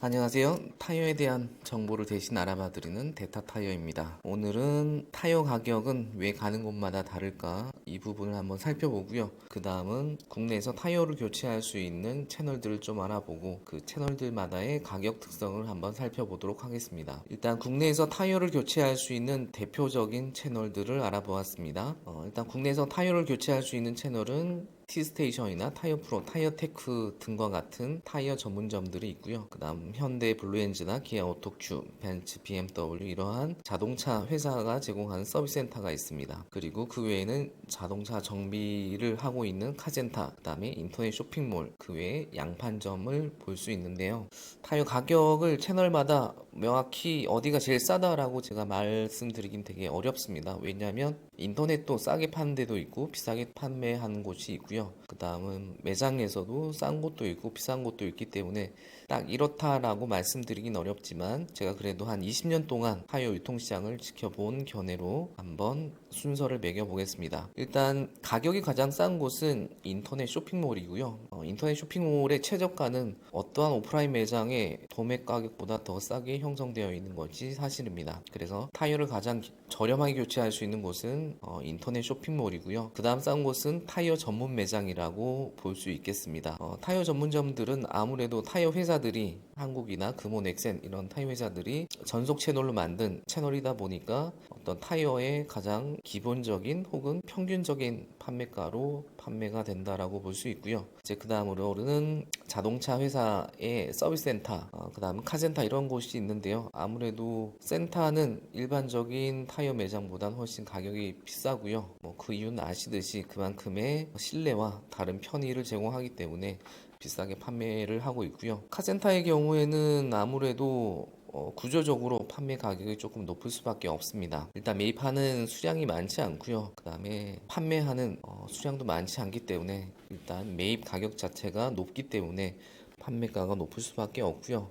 안녕하세요. 타이어에 대한 정보를 대신 알아봐드리는 데타타이어입니다. 오늘은 타이어 가격은 왜 가는 곳마다 다를까 이 부분을 한번 살펴보고요. 그 다음은 국내에서 타이어를 교체할 수 있는 채널들을 좀 알아보고 그 채널들마다의 가격 특성을 한번 살펴보도록 하겠습니다. 일단 국내에서 타이어를 교체할 수 있는 대표적인 채널들을 알아보았습니다. 일단 국내에서 타이어를 교체할 수 있는 채널은 T스테이션이나 타이어 프로, 타이어 테크 등과 같은 타이어 전문점들이 있고요. 그 다음 현대 블루엔즈나 기아 오토큐, 벤츠, BMW 이러한 자동차 회사가 제공하는 서비스 센터가 있습니다. 그리고 그 외에는 자동차 정비를 하고 있는 카센터, 그 다음에 인터넷 쇼핑몰, 그 외에 양판점을 볼 수 있는데요. 타이어 가격을 채널마다 명확히 어디가 제일 싸다라고 제가 말씀드리긴 되게 어렵습니다. 왜냐하면 인터넷도 싸게 파는 데도 있고 비싸게 판매하는 곳이 있고요. 그 다음은 매장에서도 싼 곳도 있고 비싼 곳도 있기 때문에 딱 이렇다라고 말씀드리긴 어렵지만 제가 그래도 한 20년 동안 타이어 유통시장을 지켜본 견해로 한번 순서를 매겨보겠습니다. 일단 가격이 가장 싼 곳은 인터넷 쇼핑몰이고요. 인터넷 쇼핑몰의 최저가는 어떠한 오프라인 매장의 도매 가격보다 더 싸게 형성되어 있는 것이 사실입니다. 그래서 타이어를 가장 저렴하게 교체할 수 있는 곳은 인터넷 쇼핑몰이고요. 그 다음 싼 곳은 타이어 전문 매장이라고 볼 수 있겠습니다. 타이어 전문점들은 아무래도 타이어 회사들이 한국이나 금호, 넥센 이런 타이어 회사들이 전속 채널로 만든 채널이다 보니까 어떤 타이어의 가장 기본적인 혹은 평균적인 판매가로 판매가 된다라고 볼 수 있고요. 이제 그 다음으로는 자동차 회사의 서비스 센터, 그 다음 카센터 이런 곳이 있는데요. 아무래도 센터는 일반적인 타이어 매장보다는 훨씬 가격이 비싸고요. 그 이유는 아시듯이 그만큼의 신뢰와 다른 편의를 제공하기 때문에 비싸게 판매를 하고 있고요. 카센터의 경우에는 아무래도 구조적으로 판매 가격이 조금 높을 수밖에 없습니다. 일단 매입하는 수량이 많지 않고요. 그 다음에 판매하는 수량도 많지 않기 때문에 일단 매입 가격 자체가 높기 때문에 판매가가 높을 수밖에 없고요.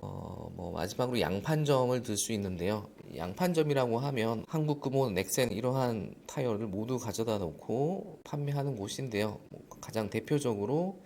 마지막으로 양판점을 들 수 있는데요. 양판점이라고 하면 한국 금호, 넥센 이러한 타이어를 모두 가져다 놓고 판매하는 곳인데요. 가장 대표적으로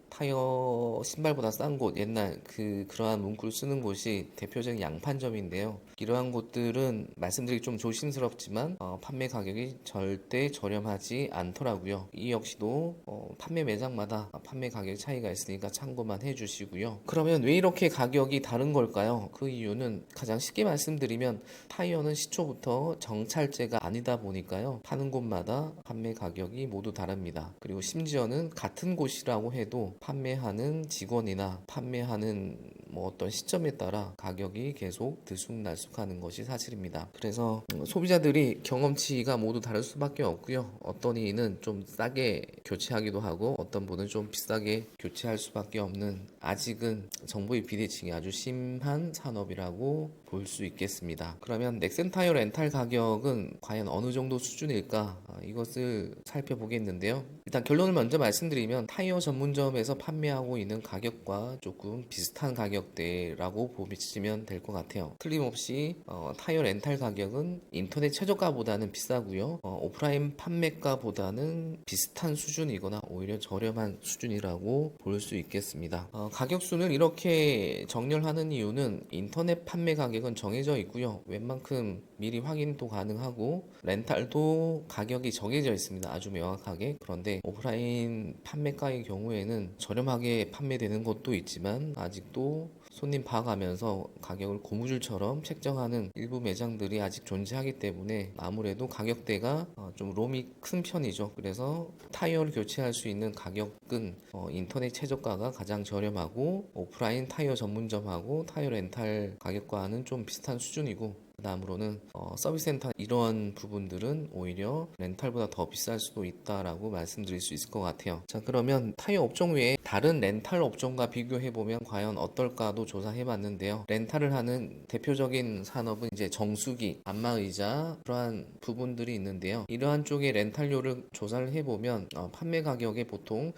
타이어 신발보다 싼 곳, 옛날 그러한 문구를 쓰는 곳이 대표적인 양판점인데요. 이러한 곳들은 말씀드리기 좀 조심스럽지만 판매 가격이 절대 저렴하지 않더라고요. 이 역시도 판매 매장마다 판매 가격 차이가 있으니까 참고만 해주시고요. 그러면 왜 이렇게 가격이 다른 걸까요? 그 이유는 가장 쉽게 말씀드리면 타이어는 시초부터 정찰제가 아니다 보니까요. 파는 곳마다 판매 가격이 모두 다릅니다. 그리고 심지어는 같은 곳이라고 해도 판매하는 직원이나 판매하는 어떤 시점에 따라 가격이 계속 들쑥날쑥하는 것이 사실입니다. 그래서 소비자들이 경험치가 모두 다를 수밖에 없고요. 어떤 이는 좀 싸게 교체하기도 하고 어떤 분은 좀 비싸게 교체할 수밖에 없는 아직은 정보의 비대칭이 아주 심한 산업이라고 볼 수 있겠습니다. 그러면 넥센 타이어 렌탈 가격은 과연 어느 정도 수준일까? 이것을 살펴보겠는데요. 일단 결론을 먼저 말씀드리면 타이어 전문점에서 판매하고 있는 가격과 조금 비슷한 가격대라고 보시면 될 것 같아요. 틀림없이 타이어 렌탈 가격은 인터넷 최저가보다는 비싸고요. 오프라인 판매가보다는 비슷한 수준이거나 오히려 저렴한 수준이라고 볼 수 있겠습니다. 가격순을 이렇게 정렬하는 이유는 인터넷 판매 가격은 정해져 있고요. 웬만큼 미리 확인도 가능하고 렌탈도 가격이 정해져 있습니다. 아주 명확하게. 그런데 오프라인 판매가의 경우에는 저렴하게 판매되는 것도 있지만 아직도 손님 봐가면서 가격을 고무줄처럼 책정하는 일부 매장들이 아직 존재하기 때문에 아무래도 가격대가 좀 롬이 큰 편이죠. 그래서 타이어를 교체할 수 있는 가격은 인터넷 최저가가 가장 저렴하고 오프라인 타이어 전문점하고 타이어 렌탈 가격과는 좀 비슷한 수준이고 그 다음으로는 서비스 센터 이런 부분들은 오히려 렌탈보다 더 비쌀 수도 있다라고 말씀드릴 수 있을 것 같아요. 자, 그러면 타이어 업종 외에 다른 렌탈 업종과 비교해보면 과연 어떨까도 조사해봤는데요. 렌탈을 하는 대표적인 산업은 이제 정수기, 안마의자 그러한 부분들이 있는데요. 이러한 쪽의 렌탈료를 조사를 해보면 판매 가격에 보통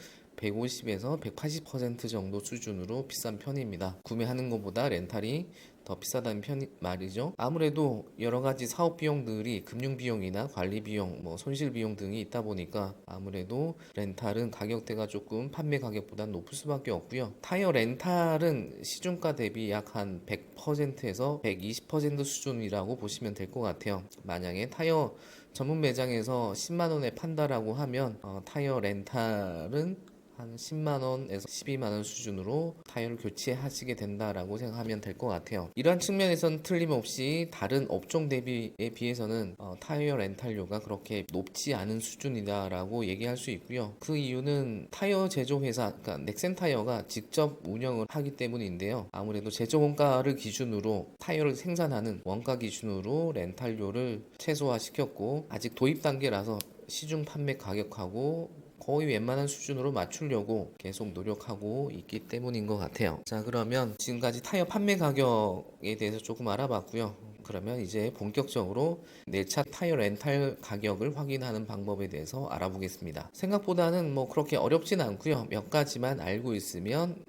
150에서 180% 정도 수준으로 비싼 편입니다. 구매하는 것보다 렌탈이 더 비싸다는 말이죠. 아무래도 여러 가지 사업 비용들이 금융 비용이나 관리 비용, 손실 비용 등이 있다 보니까 아무래도 렌탈은 가격대가 조금 판매 가격보다 높을 수밖에 없고요. 타이어 렌탈은 시중가 대비 약 한 100%에서 120% 수준이라고 보시면 될 것 같아요. 만약에 타이어 전문 매장에서 10만 원에 판다라고 하면 타이어 렌탈은 한 10만원에서 12만원 수준으로 타이어를 교체하시게 된다라고 생각하면 될 것 같아요. 이러한 측면에서는 틀림없이 다른 업종 대비에 비해서는 타이어 렌탈료가 그렇게 높지 않은 수준이다라고 얘기할 수 있고요. 그 이유는 타이어 제조회사, 그러니까 넥센 타이어가 직접 운영을 하기 때문인데요. 아무래도 제조 원가를 기준으로 타이어를 생산하는 원가 기준으로 렌탈료를 최소화시켰고, 아직 도입 단계라서 시중 판매 가격하고 거의 웬만한 수준으로 맞추려고 계속 노력하고 있기 때문인 것 같아요. 자, 그러면 지금까지 타이어 판매 가격에 대해서 조금 알아봤고요. 그러면 이제 본격적으로 내 차 타이어 렌탈 가격을 확인하는 방법에 대해서 알아보겠습니다. 생각보다는 그렇게 어렵진 않고요. 몇 가지만 알고 있으면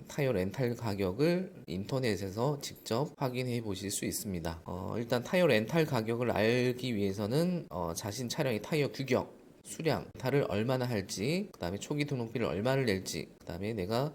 타이어 렌탈 가격을 인터넷에서 직접 확인해 보실 수 있습니다. 일단 타이어 렌탈 가격을 알기 위해서는 자신 차량의 타이어 규격, 수량, 달을 얼마나 할지, 그 다음에 초기 등록비를 얼마를 낼지, 그 다음에 내가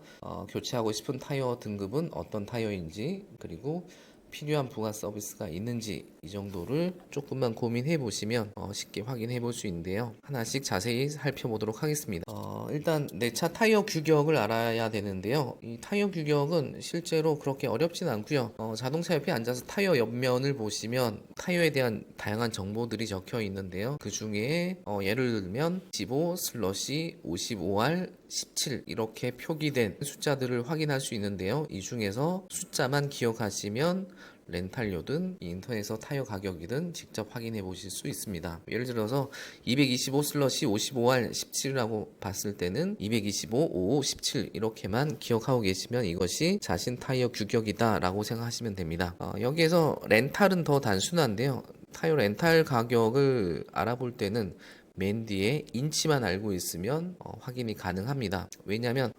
교체하고 싶은 타이어 등급은 어떤 타이어인지, 그리고 필요한 부가 서비스가 있는지, 이 정도를 조금만 고민해 보시면 쉽게 확인해 볼 수 있는데요. 하나씩 자세히 살펴보도록 하겠습니다. 일단 내 차 타이어 규격을 알아야 되는데요. 이 타이어 규격은 실제로 그렇게 어렵진 않고요. 자동차 옆에 앉아서 타이어 옆면을 보시면 타이어에 대한 다양한 정보들이 적혀 있는데요. 그 중에 예를 들면 15 슬러시 55R 17 이렇게 표기된 숫자들을 확인할 수 있는데요. 이 중에서 숫자만 기억하시면 렌탈료든 인터넷에서 타이어 가격이든 직접 확인해 보실 수 있습니다. 예를 들어서 225 슬러시 55R 17이라고 봤을 때는 225, 55, 17 이렇게만 기억하고 계시면 이것이 자신 타이어 규격이다 라고 생각하시면 됩니다. 여기에서 렌탈은 더 단순한데요. 타이어 렌탈 가격을 알아볼 때는 맨 뒤에 인치만 알고 있으면 확인이 가능합니다. 왜냐하면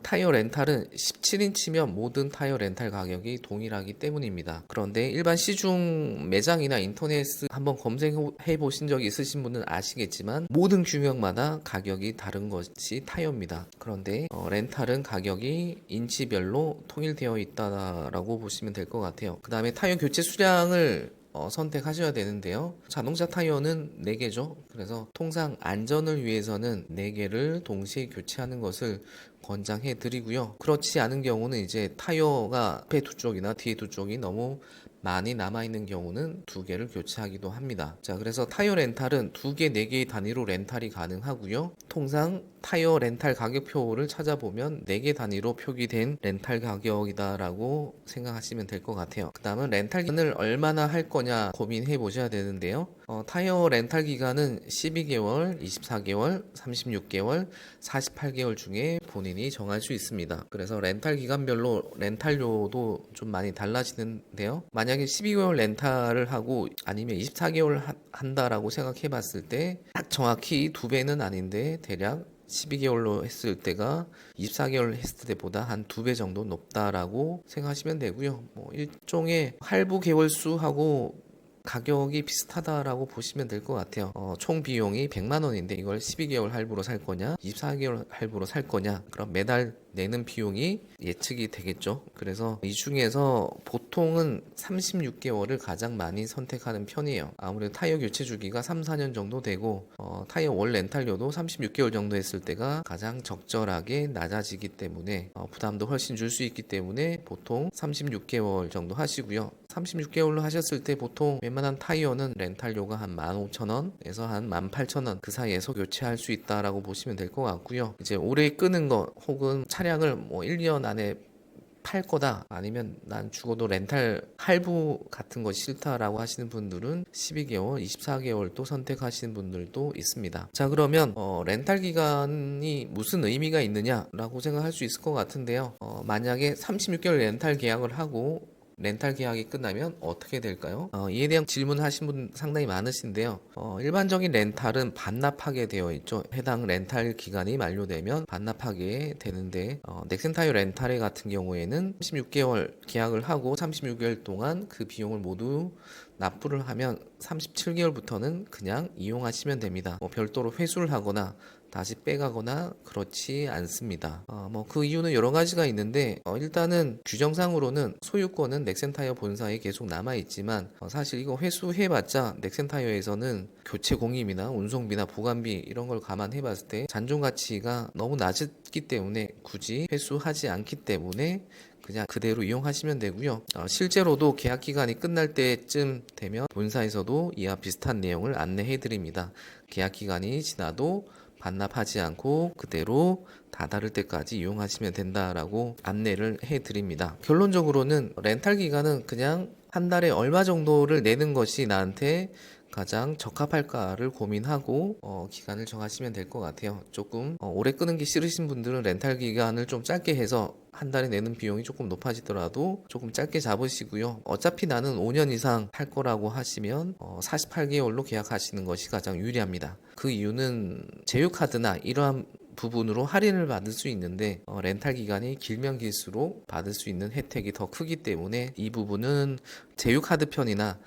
타이어 렌탈은 17인치면 모든 타이어 렌탈 가격이 동일하기 때문입니다. 그런데 일반 시중 매장이나 인터넷 한번 검색해 보신 적이 있으신 분은 아시겠지만 모든 규격마다 가격이 다른 것이 타이어입니다. 그런데 렌탈은 가격이 인치별로 통일되어 있다라고 보시면 될 것 같아요. 그 다음에 타이어 교체 수량을 선택하셔야 되는데요. 자동차 타이어는 4개죠. 그래서 통상 안전을 위해서는 4개를 동시에 교체하는 것을 권장해 드리고요. 그렇지 않은 경우는 이제 타이어가 앞에 두 쪽이나 뒤에 두 쪽이 너무 많이 남아있는 경우는 2개를 교체하기도 합니다. 자, 그래서 타이어 렌탈은 2개, 4개의 단위로 렌탈이 가능하고요. 통상 타이어 렌탈 가격표를 찾아보면 4개 단위로 표기된 렌탈 가격이다라고 생각하시면 될 것 같아요. 그 다음은 렌탈 기간을 얼마나 할 거냐 고민해 보셔야 되는데요. 타이어 렌탈 기간은 12개월, 24개월, 36개월, 48개월 중에 본인이 정할 수 있습니다. 그래서 렌탈 기간별로 렌탈료도 좀 많이 달라지는데요. 만약에 12개월 렌탈을 하고 아니면 24개월 한다라고 생각해 봤을 때 딱 정확히 2배는 아닌데 대략 12개월로 했을 때가 24개월 했을 때보다 한 2배 정도 높다라고 생각하시면 되고요. 일종의 할부 개월 수하고 가격이 비슷하다라고 보시면 될 것 같아요. 총 비용이 100만 원인데 이걸 12개월 할부로 살 거냐, 24개월 할부로 살 거냐, 그럼 매달 내는 비용이 예측이 되겠죠. 그래서 이 중에서 보통은 36개월을 가장 많이 선택하는 편이에요. 아무래도 타이어 교체 주기가 3, 4년 정도 되고 타이어 월 렌탈료도 36개월 정도 했을 때가 가장 적절하게 낮아지기 때문에 부담도 훨씬 줄 수 있기 때문에 보통 36개월 정도 하시고요. 36개월로 하셨을 때 보통 웬만한 타이어는 렌탈료가 한 15,000원에서 한 18,000원 그 사이에서 교체할 수 있다라고 보시면 될 것 같고요. 이제 오래 끄는 거 혹은 차량을 1년 안에 팔 거다 아니면 난 죽어도 렌탈 할부 같은 거 싫다라고 하시는 분들은 12개월, 24개월 또 선택하시는 분들도 있습니다. 자, 그러면 렌탈 기간이 무슨 의미가 있느냐라고 생각할 수 있을 것 같은데요. 만약에 36개월 렌탈 계약을 하고 렌탈 계약이 끝나면 어떻게 될까요? 이에 대한 질문하신 분 상당히 많으신데요. 일반적인 렌탈은 반납하게 되어 있죠. 해당 렌탈 기간이 만료되면 반납하게 되는데 넥센타이어 렌탈회 같은 경우에는 36개월 계약을 하고 36개월 동안 그 비용을 모두 납부를 하면 37개월부터는 그냥 이용하시면 됩니다. 별도로 회수를 하거나 다시 빼가거나 그렇지 않습니다. 그 이유는 여러 가지가 있는데 일단은 규정상으로는 소유권은 넥센타이어 본사에 계속 남아 있지만 사실 이거 회수해봤자 넥센타이어에서는 교체 공임이나 운송비나 보관비 이런 걸 감안해봤을 때 잔존 가치가 너무 낮기 때문에 굳이 회수하지 않기 때문에 그냥 그대로 이용하시면 되고요. 실제로도 계약 기간이 끝날 때쯤 되면 본사에서도 이와 비슷한 내용을 안내해 드립니다. 계약 기간이 지나도 반납하지 않고 그대로 다다를 때까지 이용하시면 된다라고 안내를 해 드립니다. 결론적으로는 렌탈 기간은 그냥 한 달에 얼마 정도를 내는 것이 나한테 가장 적합할까를 고민하고 기간을 정하시면 될 것 같아요. 조금 오래 끄는 게 싫으신 분들은 렌탈 기간을 좀 짧게 해서 한 달에 내는 비용이 조금 높아지더라도 조금 짧게 잡으시고요. 어차피 나는 5년 이상 할 거라고 하시면 48개월로 계약하시는 것이 가장 유리합니다. 그 이유는 제휴카드나 이러한 부분으로 할인을 받을 수 있는데 렌탈 기간이 길면 길수록 받을 수 있는 혜택이 더 크기 때문에 이 부분은 제휴카드 편이나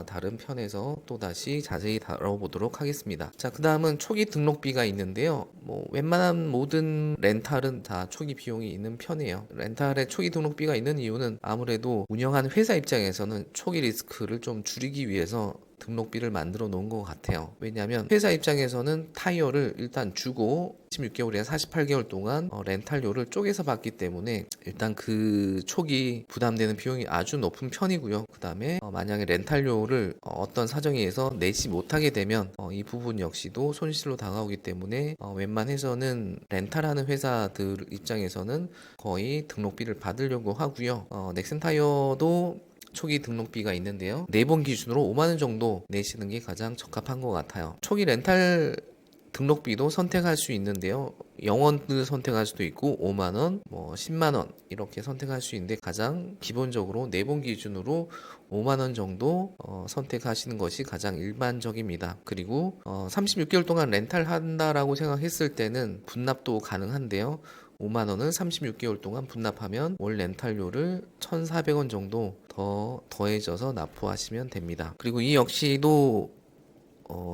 다른 편에서 또다시 자세히 다뤄보도록 하겠습니다. 자, 그 다음은 초기 등록비가 있는데요. 웬만한 모든 렌탈은 다 초기 비용이 있는 편이에요. 렌탈에 초기 등록비가 있는 이유는 아무래도 운영하는 회사 입장에서는 초기 리스크를 좀 줄이기 위해서 등록비를 만들어 놓은 것 같아요. 왜냐하면 회사 입장에서는 타이어를 일단 주고 16개월이나 48개월 동안 렌탈료를 쪼개서 받기 때문에 일단 그 초기 부담되는 비용이 아주 높은 편이고요. 그 다음에 만약에 렌탈료를 어떤 사정에 의해서 내지 못하게 되면 이 부분 역시도 손실로 다가오기 때문에 웬만해서는 렌탈하는 회사들 입장에서는 거의 등록비를 받으려고 하고요. 넥센타이어도 초기 등록비가 있는데요. 4번 기준으로 5만원 정도 내시는 게 가장 적합한 것 같아요. 초기 렌탈 등록비도 선택할 수 있는데요. 0원을 선택할 수도 있고 5만원, 10만원 이렇게 선택할 수 있는데 가장 기본적으로 4번 기준으로 5만원 정도 선택하시는 것이 가장 일반적입니다. 그리고 36개월 동안 렌탈 한다라고 생각했을 때는 분납도 가능한데요. 5만원은 36개월 동안 분납하면 월 렌탈료를 1,400원 정도 더 더해져서 납부하시면 됩니다. 그리고 이 역시도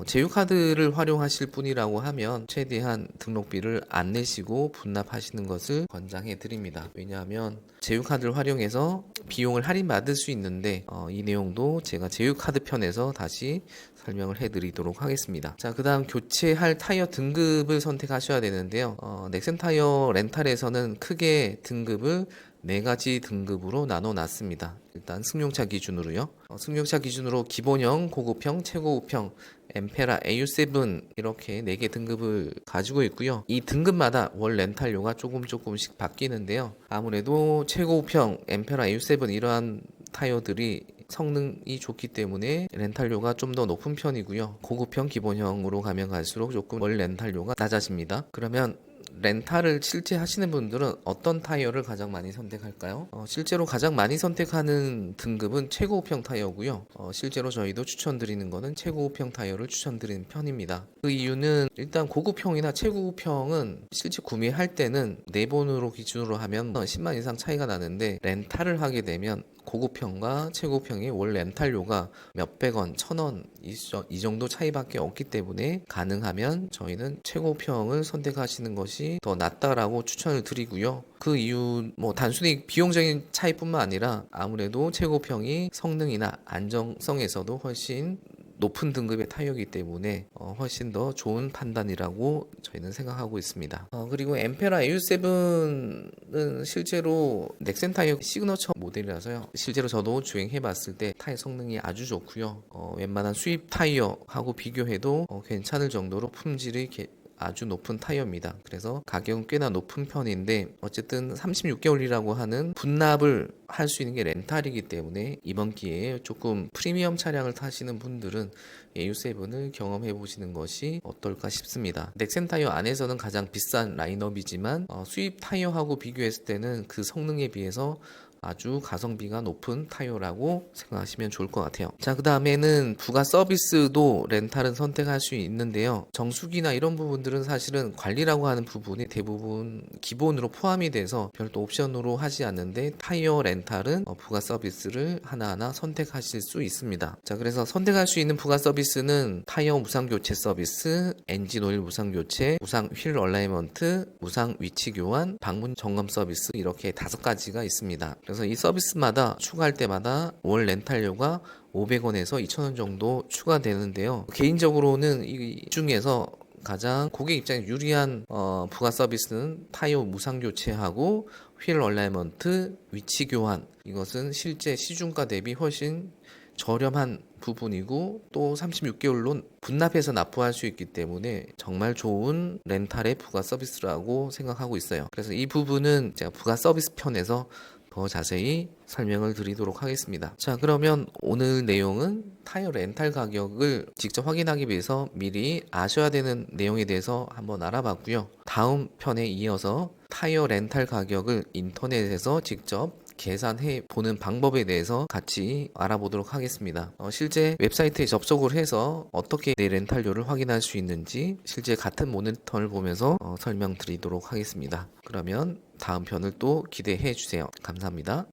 제휴카드를 활용하실 분이라고 하면 최대한 등록비를 안 내시고 분납하시는 것을 권장해 드립니다. 왜냐하면 제휴카드를 활용해서 비용을 할인받을 수 있는데 이 내용도 제가 제휴카드 편에서 다시 설명을 해드리도록 하겠습니다. 자, 그 다음 교체할 타이어 등급을 선택하셔야 되는데요. 넥센타이어 렌탈에서는 크게 등급을 4가지 등급으로 나눠 놨습니다. 일단 승용차 기준으로요. 승용차 기준으로 기본형, 고급형, 최고급형, 엠페라, AU7 이렇게 4개 등급을 가지고 있고요. 이 등급마다 월 렌탈료가 조금씩 바뀌는데요. 아무래도 최고급형, 엠페라, AU7 이러한 타이어들이 성능이 좋기 때문에 렌탈료가 좀 더 높은 편이고요. 고급형, 기본형으로 가면 갈수록 조금 월 렌탈료가 낮아집니다. 그러면 렌탈을 실제 하시는 분들은 어떤 타이어를 가장 많이 선택할까요? 실제로 가장 많이 선택하는 등급은 최고급형 타이어고요. 실제로 저희도 추천드리는 거는 최고급형 타이어를 추천드리는 편입니다. 그 이유는 일단 고급형이나 최고급형은 실제 구매할 때는 4번으로 기준으로 하면 10만 이상 차이가 나는데 렌탈을 하게 되면 고급형과 최고급형의 월 렌탈료가 몇백원, 1,000원 이 정도 차이밖에 없기 때문에 가능하면 저희는 최고급형을 선택하시는 것이 더 낫다라고 추천을 드리고요. 그 이유 단순히 비용적인 차이뿐만 아니라 아무래도 최고급형이 성능이나 안정성에서도 훨씬 높은 등급의 타이어이기 때문에 훨씬 더 좋은 판단이라고 저희는 생각하고 있습니다. 그리고 엠페라 AU7은 실제로 넥센 타이어 시그너처 모델이라서요. 실제로 저도 주행해봤을 때 타이어 성능이 아주 좋고요. 웬만한 수입 타이어하고 비교해도 괜찮을 정도로 품질이 아주 높은 타이어입니다. 그래서 가격은 꽤나 높은 편인데 어쨌든 36개월이라고 하는 분납을 할 수 있는 게 렌탈이기 때문에 이번 기회에 조금 프리미엄 차량을 타시는 분들은 AU7을 경험해 보시는 것이 어떨까 싶습니다. 넥센 타이어 안에서는 가장 비싼 라인업이지만 수입 타이어하고 비교했을 때는 그 성능에 비해서 아주 가성비가 높은 타이어라고 생각하시면 좋을 것 같아요. 자, 그 다음에는 부가 서비스도 렌탈은 선택할 수 있는데요. 정수기나 이런 부분들은 사실은 관리라고 하는 부분이 대부분 기본으로 포함이 돼서 별도 옵션으로 하지 않는데 타이어 렌탈은 부가 서비스를 하나하나 선택하실 수 있습니다. 자, 그래서 선택할 수 있는 부가 서비스는 타이어 무상 교체 서비스, 엔진 오일 무상 교체, 무상 휠 얼라이먼트, 무상 위치 교환, 방문 점검 서비스 이렇게 5가지가 있습니다. 그래서 이 서비스마다 추가할 때마다 월 렌탈료가 500원에서 2,000원 정도 추가되는데요. 개인적으로는 이 중에서 가장 고객 입장에 유리한 부가 서비스는 타이어 무상 교체하고 휠 얼라이먼트, 위치 교환. 이것은 실제 시중가 대비 훨씬 저렴한 부분이고 또 36개월로 분납해서 납부할 수 있기 때문에 정말 좋은 렌탈의 부가 서비스라고 생각하고 있어요. 그래서 이 부분은 제가 부가 서비스 편에서 더 자세히 설명을 드리도록 하겠습니다. 자, 그러면 오늘 내용은 타이어 렌탈 가격을 직접 확인하기 위해서 미리 아셔야 되는 내용에 대해서 한번 알아봤고요. 다음 편에 이어서 타이어 렌탈 가격을 인터넷에서 직접 계산해 보는 방법에 대해서 같이 알아보도록 하겠습니다. 실제 웹사이트에 접속을 해서 어떻게 내 렌탈료를 확인할 수 있는지 실제 같은 모니터를 보면서 설명드리도록 하겠습니다. 그러면 다음 편을 또 기대해 주세요. 감사합니다.